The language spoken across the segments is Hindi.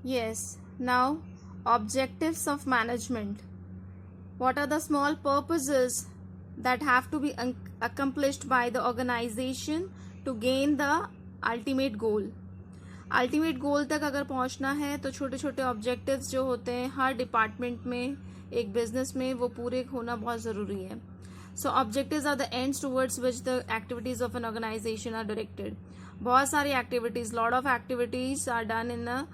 Yes. Now, objectives of management. What are the small purposes that have to be accomplished by the organization to gain the ultimate goal? Ultimate goal तक अगर पहुंचना है तो छोटे छोटे ऑब्जेक्टिव्स जो होते हैं हर डिपार्टमेंट में, एक बिजनेस में, वो पूरे होना बहुत ज़रूरी है. So objectives are the ends towards which the activities of an organization are directed. बहुत सारी activities, lot of activities are done in a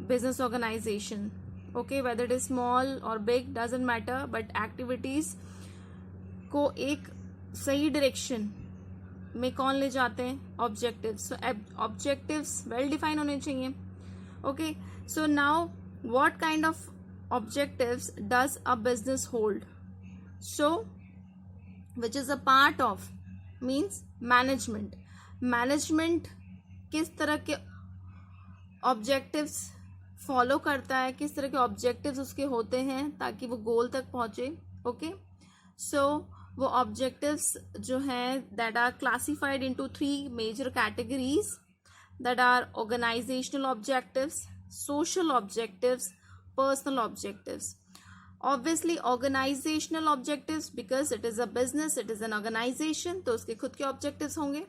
business organization. Okay, whether it is small or big doesn't matter, but activities को एक सही डायरेक्शन में कौन ले जाते हैं? ऑब्जेक्टिव्स. सो ऑब्जेक्टिव्स वेल डिफाइन होने चाहिए. Okay, so now what kind of objectives does a business hold? So which is a part of means management. Management किस तरह के ऑब्जेक्टिव्स फॉलो करता है, किस तरह के ऑब्जेक्टिव्स उसके होते हैं ताकि वो गोल तक पहुंचे. ओके, सो वो ऑब्जेक्टिव्स जो हैं that are classified into 3 major categories, that are organisational objectives, social objectives, personal objectives. Obviously organisational objectives because it is a business, it is an organisation, तो उसके खुद के ऑब्जेक्टिव्स होंगे.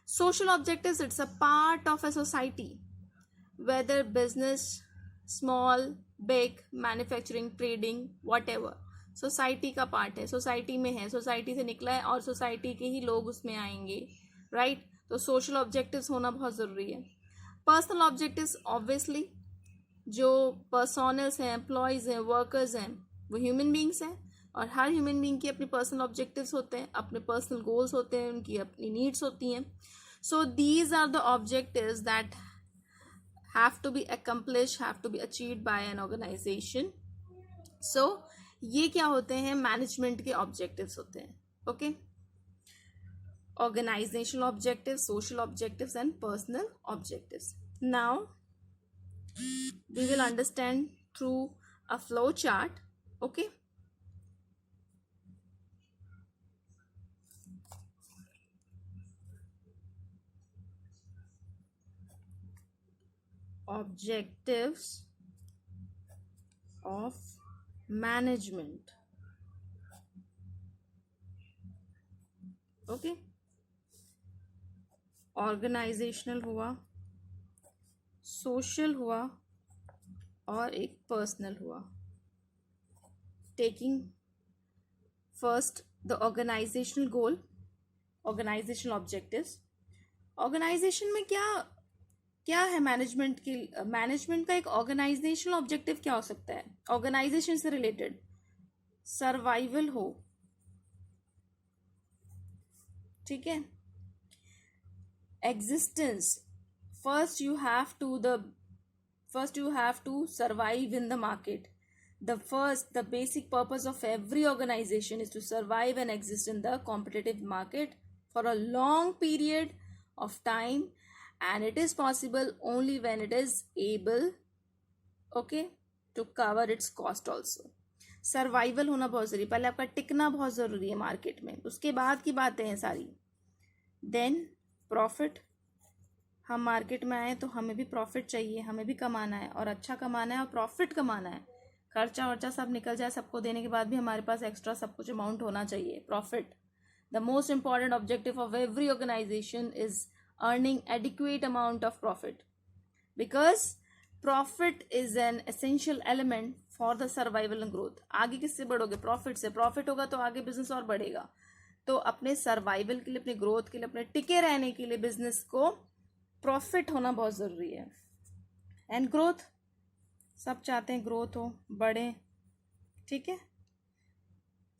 Social objectives, it's a part of a society, whether business, small, big, manufacturing, trading, whatever, society का पार्ट है, सोसाइटी में है, सोसाइटी से निकला है और सोसाइटी के ही लोग उसमें आएंगे. राइट, तो सोशल ऑब्जेक्टिव्स होना बहुत ज़रूरी है. पर्सनल ऑब्जेक्टिव्स ऑब्वियसली जो पर्सोनल्स हैं, एम्प्लॉयज़ हैं, वर्कर्स हैं, वो ह्यूमन बींग्स हैं और हर ह्यूमन बींग की अपनी पर्सनल ऑब्जेक्टिव्स होते हैं, अपने पर्सनल गोल्स होते हैं, उनकी अपनी नीड्स होती हैं. So these are the objectives that have to be accomplished, have to be achieved by an organization. So ये क्या होते हैं? मैनेजमेंट के ऑब्जेक्टिव्स होते हैं. Okay, organisational objectives, social objectives and personal objectives. Now we will understand through a flow chart. Okay, objectives of management. Okay, organisational हुआ, सोशल हुआ और एक पर्सनल हुआ. Taking first the organisational goal, organisational objectives. Organisation में क्या क्या है? मैनेजमेंट की, मैनेजमेंट का एक ऑर्गेनाइजेशनल ऑब्जेक्टिव क्या हो सकता है? ऑर्गेनाइजेशन से रिलेटेड सर्वाइवल हो, ठीक है, existence. First you have to survive in the market. The basic purpose of every organization is to survive and exist in the competitive market for a long period of time, and it is possible only when it is able, okay, to cover its cost also. Survival होना बहुत ज़रूरी, पहले आपका टिकना बहुत ज़रूरी है मार्केट में, उसके बाद की बातें हैं सारी. Then profit. हम मार्केट में आए तो हमें भी प्रॉफिट चाहिए, हमें भी कमाना है और अच्छा कमाना है और प्रॉफिट कमाना है. खर्चा वर्चा सब निकल जाए, सबको देने के बाद भी हमारे पास एक्स्ट्रा सब कुछ अमाउंट होना चाहिए. Profit. The most important objective of every organisation is earning adequate amount of profit, because profit is an essential element for the survival and growth. आगे किससे बढ़ोगे? प्रॉफिट से. प्रॉफिट होगा तो आगे बिजनेस और बढ़ेगा. तो अपने सर्वाइवल के लिए, अपने ग्रोथ के लिए, अपने टिके रहने के लिए बिजनेस को प्रॉफिट होना बहुत ज़रूरी है. एंड ग्रोथ, सब चाहते हैं ग्रोथ हो, बढ़े, ठीक है.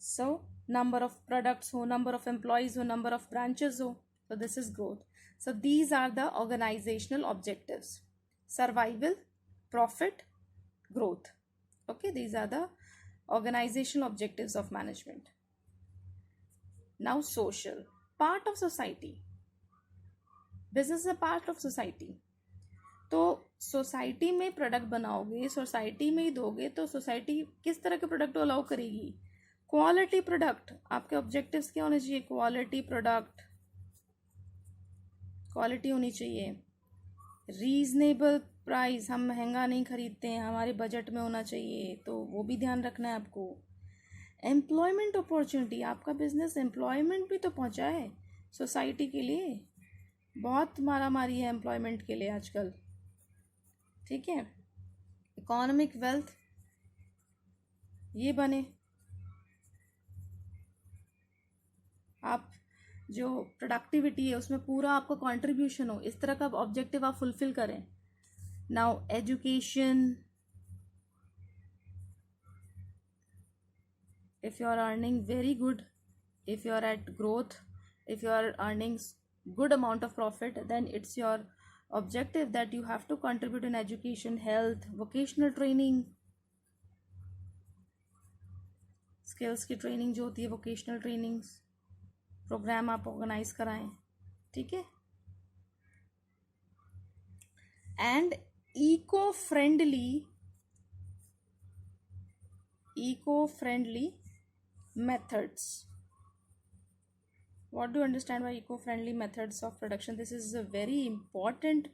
सो नंबर ऑफ प्रोडक्ट्स हो, नंबर ऑफ एम्प्लॉयज़ हो, नंबर ऑफ ब्रांचेस हो, so this is growth. So these are the organizational objectives: survival, profit, growth. Okay, these are the organizational objectives of management. Now social, part of society. Business is a part of society. तो सोसाइटी में प्रोडक्ट बनाओगे, सोसाइटी में ही दोगे, तो सोसाइटी किस तरह के प्रोडक्ट अलाउ करेगी? Quality product. आपके ऑब्जेक्टिव्स क्या होने चाहिए? क्वालिटी प्रोडक्ट, क्वालिटी होनी चाहिए, रीजनेबल प्राइस, हम महंगा नहीं खरीदते हैं, हमारे बजट में होना चाहिए, तो वो भी ध्यान रखना है आपको। एम्प्लॉयमेंट अपॉर्चुनिटी, आपका बिजनेस एम्प्लॉयमेंट भी तो पहुंचाए सोसाइटी के लिए। बहुत मारा मारी है एम्प्लॉयमेंट के लिए आजकल, ठीक है। इकोनॉमिक वेल्थ ये बने, आप जो प्रोडक्टिविटी है उसमें पूरा आपका कंट्रीब्यूशन हो, इस तरह का ऑब्जेक्टिव आप फुलफिल करें। Now education, if you are earning very good, if you are at growth, if you are earning good amount of profit, then it's your objective that you have to contribute in education, health, vocational training, skills की ट्रेनिंग जो होती है, vocational trainings प्रोग्राम आप ऑर्गेनाइज कराएं, ठीक है। And eco friendly methods. What do you understand by eco-friendly methods of production? This is a very important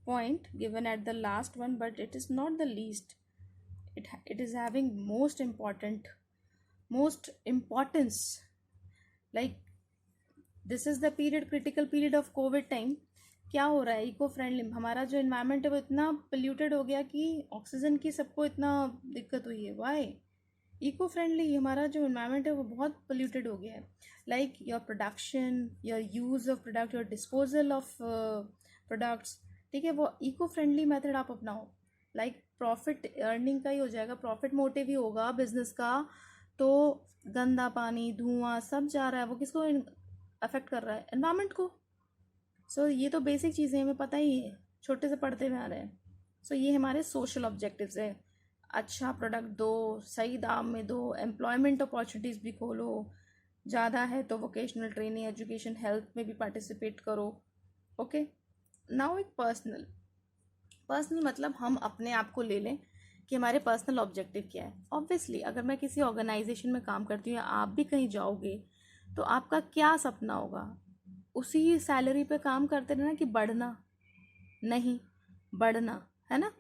point given at the last one, but it is not the least. It is having most importance. Like this is the period, critical period of COVID time. क्या हो रहा है, इको फ्रेंडली हमारा जो इन्वायरमेंट है वो इतना पोल्यूटेड हो गया कि ऑक्सीजन की सबको इतना दिक्कत हुई है। वाई? इको फ्रेंडली, हमारा जो इन्वायरमेंट है वो बहुत पोल्यूटेड हो गया है। Like your production, your use of product, your disposal of products, ठीक है, वो इको फ्रेंडली मेथड आप अपनाओ। लाइक प्रॉफिट अर्निंग का ही हो जाएगा, प्रॉफिट मोटिव ही होगा बिजनेस का, तो गंदा पानी, धुआं सब जा रहा है, वो किसको अफेक्ट कर रहा है? एनवायरनमेंट को। सो ये तो बेसिक चीज़ें हमें पता ही है, छोटे से पढ़ते हुए आ रहे हैं। सो ये हमारे सोशल ऑब्जेक्टिव्स है। अच्छा प्रोडक्ट दो, सही दाम में दो, एम्प्लॉयमेंट अपॉर्चुनिटीज़ भी खोलो, ज़्यादा है तो वोकेशनल ट्रेनिंग, एजुकेशन, हेल्थ में भी पार्टिसिपेट करो। ओके, नाउ एक पर्सनल मतलब हम अपने आप को ले लें कि हमारे पर्सनल ऑब्जेक्टिव क्या है। ऑब्वियसली अगर मैं किसी ऑर्गेनाइजेशन में काम करती हूँ या आप भी कहीं जाओगे तो आपका क्या सपना होगा? उसी सैलरी पे काम करते रहना कि बढ़ना? नहीं, बढ़ना, है ना।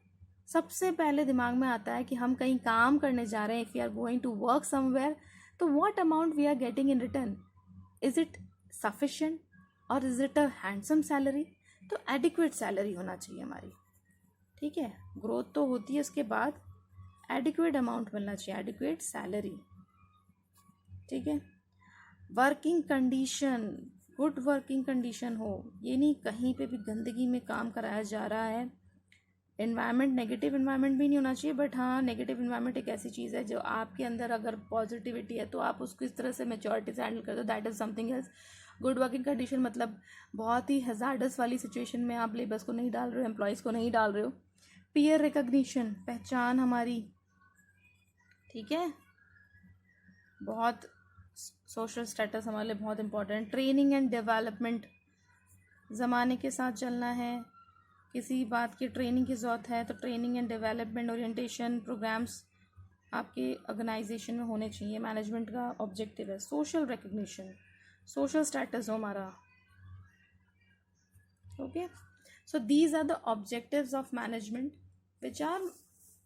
सबसे पहले दिमाग में आता है कि हम कहीं काम करने जा रहे हैं, if you are going to work somewhere, तो what amount we are getting in return, is it sufficient or is it a handsome salary? तो एडिक्वेट सैलरी होना चाहिए हमारी, ठीक है। ग्रोथ तो होती है उसके बाद, एडिक्वेट अमाउंट मिलना चाहिए, एडिक्वेट सैलरी, ठीक है। Working condition, good working condition हो, ये नहीं कहीं पे भी गंदगी में काम कराया जा रहा है। इन्वायरमेंट, नेगेटिव इन्वायरमेंट भी नहीं होना चाहिए, बट हाँ, नेगेटिव इन्वायरमेंट एक ऐसी चीज़ है जो आपके अंदर अगर पॉजिटिविटी है तो आप उसको इस तरह से मैच्योरिटी से हैंडल कर दो, that is something else. Good working condition मतलब बहुत ही हजार्डस वाली सिचुएशन में आप लेबर्स को नहीं डाल रहे हो, एम्प्लॉयज़ को नहीं डाल रहे हो। पीयर रिकग्निशन, पहचान हमारी, ठीक है, बहुत सोशल स्टेटस हमारे लिए बहुत इंपॉर्टेंट। ट्रेनिंग एंड डेवलपमेंट, ज़माने के साथ चलना है, किसी बात की ट्रेनिंग की ज़रूरत है तो training and development orientation programmes आपके ऑर्गेनाइजेशन में होने चाहिए, मैनेजमेंट का ऑब्जेक्टिव है। सोशल रिकग्निशन, सोशल स्टेटस हो हमारा, okay. So these are the objectives of management which are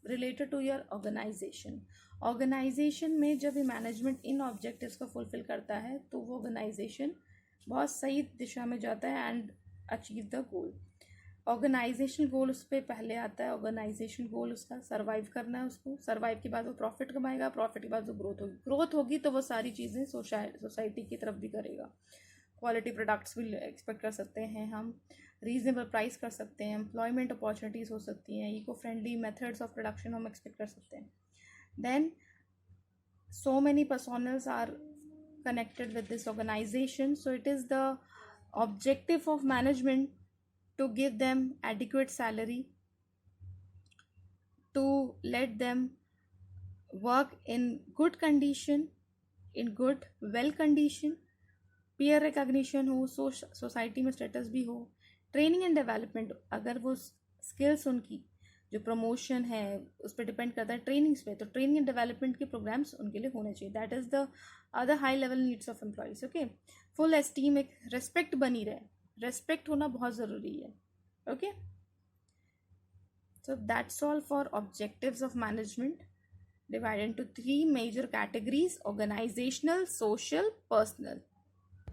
related to your organisation. Organisation में जब ये मैनेजमेंट इन ऑब्जेक्टिव्स को फुलफिल करता है तो वो ऑर्गेनाइजेशन बहुत सही दिशा में जाता है and achieve the goal. Organization goal उस पर पहले आता है, ऑर्गेनाइजेशन गोल उसका सर्वाइव करना है, उसको सर्वाइव के बाद वो प्रॉफिट कमाएगा, प्रॉफिट के बाद वो ग्रोथ होगी तो वो सारी चीज़ें सोसाइटी की तरफ भी करेगा। क्वालिटी प्रोडक्ट्स भी एक्सपेक्ट कर सकते हैं हम, रीजनेबल प्राइस कर सकते हैं, एम्प्लॉयमेंट अपॉर्चुनिटीज़ हो सकती हैं, eco friendly methods of production हम एक्सपेक्ट कर सकते हैं। Then so many personas are connected with this organization, so it is the objective of management to give them adequate salary, to let them work in good condition, in good well condition, peer recognition हो, सोसाइटी में स्टेटस भी हो, ट्रेनिंग एंड डेवलपमेंट, अगर वो स्किल्स उनकी जो प्रमोशन है उस पर डिपेंड करता है ट्रेनिंग्स पे, तो ट्रेनिंग एंड डेवलपमेंट के प्रोग्राम्स उनके लिए होने चाहिए। That is the other high level needs of employees, okay. Full esteem, एक रेस्पेक्ट बनी रहे, रेस्पेक्ट होना बहुत ज़रूरी है, okay. So that's all for objectives of management, divided into three major categories: organizational, social, personal.